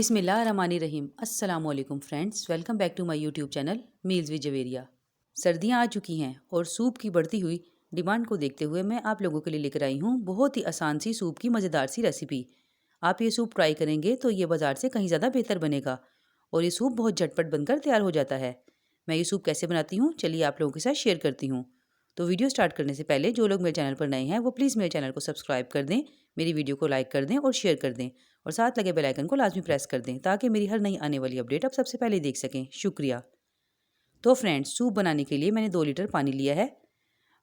बिस्मिल्लाहिर्रहमानिर्रहीम। अस्सलाम वालेकुम friends, welcome back to my YouTube channel meals with Javeria. सर्दियां आ चुकी हैं और सूप की बढ़ती हुई डिमांड को देखते हुए मैं आप लोगों के लिए लेकर आई हूँ बहुत ही आसान सी सूप की मज़ेदार सी रेसिपी। आप ये सूप ट्राई करेंगे तो ये बाज़ार से कहीं ज़्यादा बेहतर बनेगा और ये सूप बहुत झटपट बनकर तैयार हो जाता है। मैं ये सूप कैसे बनाती हूँ चलिए आप लोगों के साथ शेयर करती हूँ। तो वीडियो स्टार्ट करने से पहले जो लोग मेरे चैनल पर नए हैं वो प्लीज़ मेरे चैनल को सब्सक्राइब कर दें, मेरी वीडियो को लाइक कर दें और शेयर कर दें और साथ लगे बेल आइकन को लाजमी प्रेस कर दें ताकि मेरी हर नई आने वाली अपडेट आप सबसे पहले देख सकें। शुक्रिया। तो फ्रेंड्स, सूप बनाने के लिए मैंने 2 लीटर पानी लिया है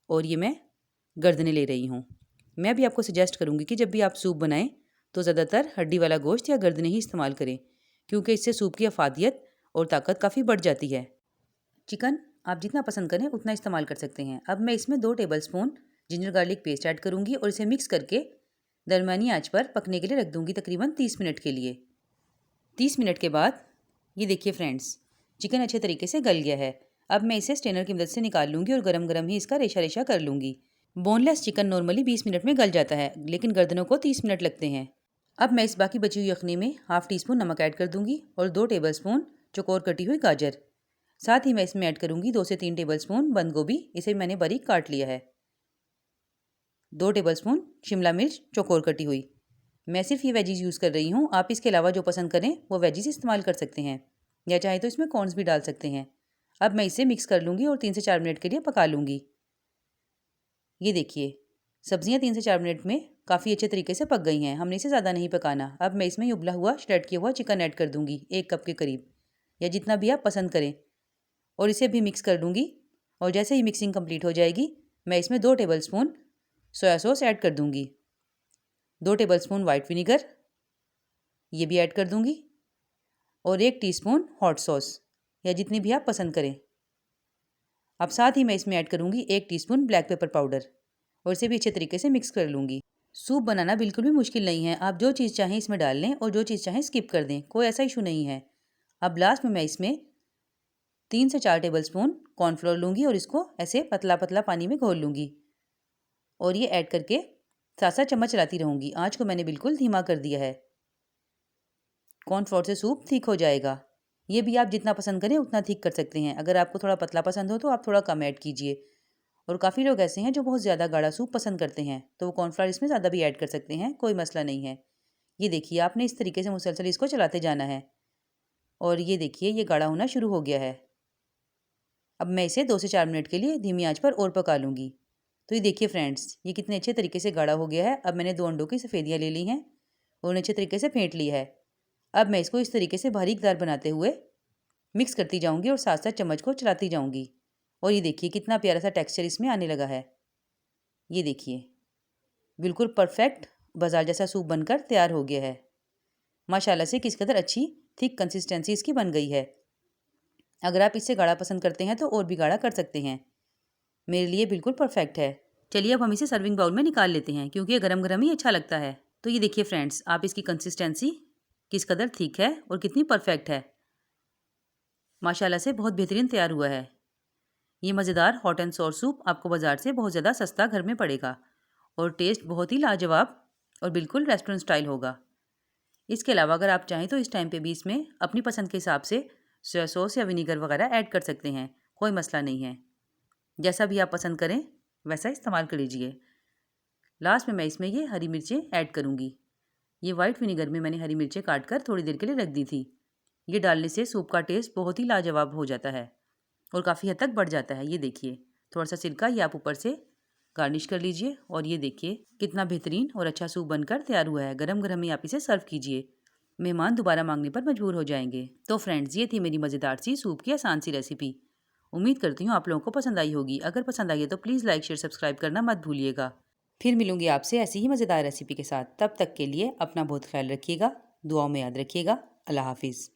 और ये मैं गर्दने ले रही हूँ। मैं भी आपको सजेस्ट करूँगी कि जब भी आप सूप बनाएं तो ज़्यादातर हड्डी वाला गोश्त या गर्दने ही इस्तेमाल करें क्योंकि इससे सूप की अफादियत और ताकत काफ़ी बढ़ जाती है। चिकन आप जितना पसंद करें उतना इस्तेमाल कर सकते हैं। अब मैं इसमें 2 tablespoon ginger garlic paste add करूँगी और इसे मिक्स करके दरमियानी आंच पर पकने के लिए रख दूँगी तकरीबन 30 मिनट के लिए। 30 मिनट के बाद ये देखिए फ्रेंड्स, चिकन अच्छे तरीके से गल गया है। अब मैं इसे स्ट्रेनर की मदद से निकाल लूँगी और गरम गरम ही इसका रेशा रेशा कर लूँगी। बोनलेस चिकन नॉर्मली 20 मिनट में गल जाता है लेकिन गर्दनों को 30 मिनट लगते हैं। अब मैं इस बाकी बची हुई यखनी में हाफ़ टी स्पून नमक ऐड कर दूँगी और 2 टेबलस्पून चौकोर कटी हुई गाजर। साथ ही मैं इसमें ऐड करूँगी 2 से 3 टेबलस्पून बंद गोभी, इसे मैंने बारीक काट लिया है। 2 टेबलस्पून शिमला मिर्च चौकोर कटी हुई। मैं सिर्फ ये वेजीज यूज़ कर रही हूँ, आप इसके अलावा जो पसंद करें वो वेजीज इस्तेमाल कर सकते हैं या चाहे तो इसमें कॉर्न्स भी डाल सकते हैं। अब मैं इसे मिक्स कर लूँगी और 3 से 4 मिनट के लिए पका लूँगी। ये देखिए सब्जियाँ 3 से 4 मिनट में काफ़ी अच्छे तरीके से पक गई हैं, हमने इसे ज़्यादा नहीं पकाना। अब मैं इसमें उबला हुआ श्रेड किया हुआ चिकन ऐड कर दूँगी 1 कप के करीब या जितना भी आप पसंद करें और इसे भी मिक्स कर दूँगी। और जैसे ही मिक्सिंग कंप्लीट हो जाएगी मैं इसमें 2 टेबलस्पून सोया सॉस ऐड कर दूँगी, 2 टेबलस्पून वाइट विनीगर ये भी ऐड कर दूँगी और 1 टीस्पून हॉट सॉस या जितनी भी आप पसंद करें। अब साथ ही मैं इसमें ऐड करूँगी 1 टीस्पून ब्लैक पेपर पाउडर और इसे भी अच्छे तरीके से मिक्स कर लूँगी। सूप बनाना बिल्कुल भी मुश्किल नहीं है, आप जो चीज़ चाहें इसमें डाल लें और जो चीज़ चाहें स्किप कर दें, कोई ऐसा इशू नहीं है। अब लास्ट में मैं इसमें 3 से 4 टेबलस्पून कॉर्नफ्लोर लूँगी और इसको ऐसे पतला पतला पानी में घोल लूँगी और ये ऐड करके साथ साथ चम्मच चलाती रहूँगी। आँच को मैंने बिल्कुल धीमा कर दिया है। कॉर्नफ्लोर से सूप थिक हो जाएगा। ये भी आप जितना पसंद करें उतना थिक कर सकते हैं। अगर आपको थोड़ा पतला पसंद हो तो आप थोड़ा कम ऐड कीजिए और काफ़ी लोग ऐसे हैं जो बहुत ज़्यादा गाढ़ा सूप पसंद करते हैं तो वो कॉर्नफ्लोर इसमें ज़्यादा भी ऐड कर सकते हैं, कोई मसला नहीं है। ये देखिए आपने इस तरीके से मुसलसल इसको चलाते जाना है और ये देखिए ये गाढ़ा होना शुरू हो गया है। अब मैं इसे 2 से 4 मिनट के लिए धीमी आंच पर और पका लूँगी। तो ये देखिए फ्रेंड्स, ये कितने अच्छे तरीके से गाढ़ा हो गया है। अब मैंने 2 अंडों की सफ़ेदियाँ ले ली हैं और उन्हें अच्छे तरीके से फेंट लिया है। अब मैं इसको इस तरीके से बारीकदार बनाते हुए मिक्स करती जाऊँगी और साथ साथ चम्मच को चलाती जाऊँगी और ये देखिए कितना प्यारा सा टेक्सचर इसमें आने लगा है। ये देखिए बिल्कुल परफेक्ट बाजार जैसा सूप बनकर तैयार हो गया है। माशाल्लाह से किस कदर अच्छी थिक कंसिस्टेंसी इसकी बन गई है। अगर आप इससे गाढ़ा पसंद करते हैं तो और भी गाढ़ा कर सकते हैं, मेरे लिए बिल्कुल परफेक्ट है। चलिए अब हम इसे सर्विंग बाउल में निकाल लेते हैं क्योंकि ये गरम गरम ही अच्छा लगता है। तो ये देखिए फ्रेंड्स, आप इसकी कंसिस्टेंसी किस कदर ठीक है और कितनी परफेक्ट है। माशाल्लाह से बहुत बेहतरीन तैयार हुआ है। ये मज़ेदार हॉट एंड सोर सूप आपको बाज़ार से बहुत ज़्यादा सस्ता घर में पड़ेगा और टेस्ट बहुत ही लाजवाब और बिल्कुल रेस्टोरेंट स्टाइल होगा। इसके अलावा अगर आप चाहें तो इस टाइम पे भी इसमें अपनी पसंद के हिसाब से सोया सॉस या विनीगर वगैरह ऐड कर सकते हैं, कोई मसला नहीं है। जैसा भी आप पसंद करें वैसा इस्तेमाल कर लीजिए। लास्ट में मैं इसमें ये हरी मिर्चें ऐड करूँगी। ये वाइट विनीगर में मैंने हरी मिर्चें काट कर थोड़ी देर के लिए रख दी थी। ये डालने से सूप का टेस्ट बहुत ही लाजवाब हो जाता है और काफ़ी हद तक बढ़ जाता है। ये देखिए थोड़ा सा सिरका ये आप ऊपर से गार्निश कर लीजिए और ये देखिए कितना बेहतरीन और अच्छा सूप बनकर तैयार हुआ है। गरम गरम ही आप इसे सर्व कीजिए, मेहमान दोबारा मांगने पर मजबूर हो जाएंगे। तो फ्रेंड्स, ये थी मेरी मज़ेदार सी सूप की आसान सी रेसिपी। उम्मीद करती हूँ आप लोगों को पसंद आई होगी। अगर पसंद आई है तो प्लीज़ लाइक शेयर सब्सक्राइब करना मत भूलिएगा। फिर मिलूंगी आपसे ऐसी ही मज़ेदार रेसिपी के साथ। तब तक के लिए अपना बहुत ख्याल रखिएगा, दुआओं में याद रखिएगा। अल्लाह हाफिज़।